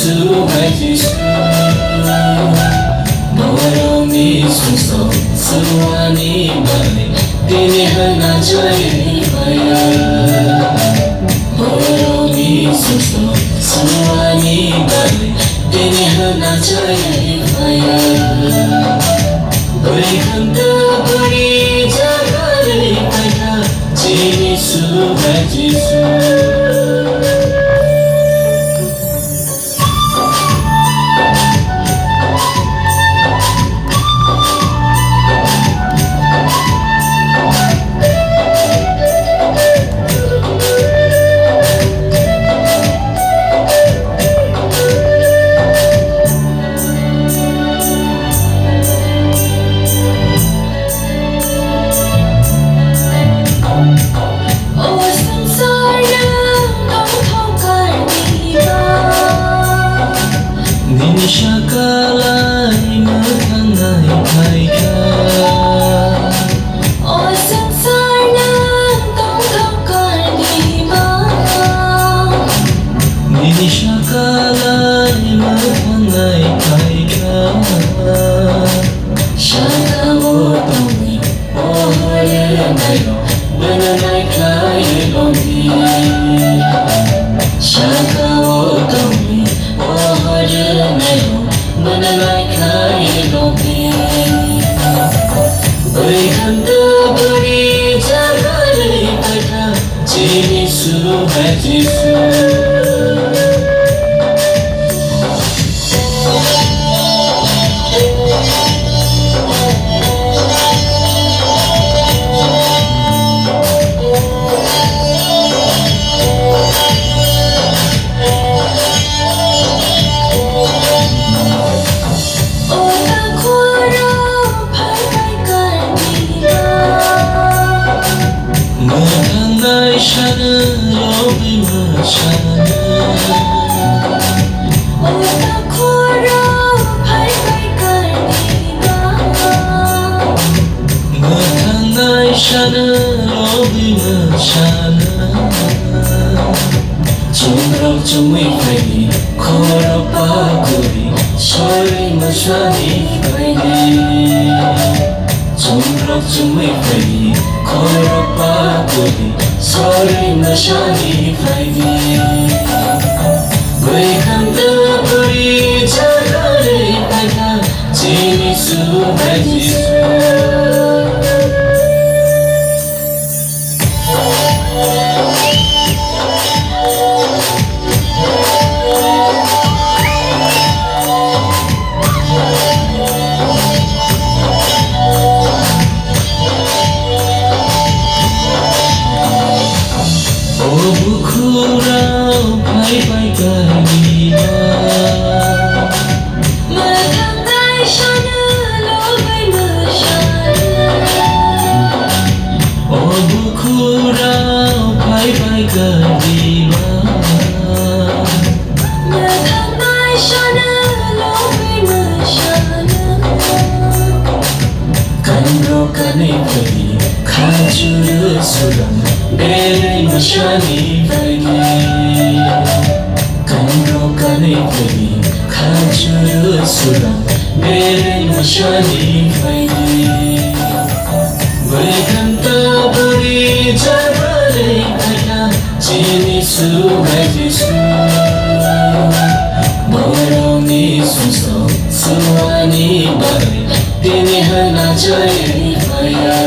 Giêsu hãy Giêsu Mawaro ni sungso Suwani bali Tini hana jai faya Mawaro ni sungso Suwani bali Tini hana jai faya Bari khanda bari jagari kaya Giêsu hãy Giêsu Shakalai mathangai thaika Ôi sansar nang tong thokar diba Nini shakalai mathangai thaika Shaka wo tongi Ohare nayo Bananai kaya longi Shaka wo tongi Ohare nayo Bananai kaya longi Bari khanda bari jagari kaya Giêsu hãy Giêsu Mathangai shana lobi mashana Ôi ta khora phai phai kar diba Mathangai shana lobi mashana Chumrok chumui phai khoro pakuri Shori mashani phai Chumrok chumui phai khoro pakuri Shori mashani phai Bari khanda bari jagari kaya Giêsu hãy Giêsu Bukhurau phai phai kariba Mathangai shana lobai mashana Bukhurau phai phai kariba Mathangai shana lobai mashana Kanro kanai phai khajuru suram Beri mashani phai Kanro kanai phai khajuru suram Beri mashani phai Bari khanda bari jagari kaya Giêsu hãy Giêsu Mawaro ni sungso Suwani bali Tini hana jai faya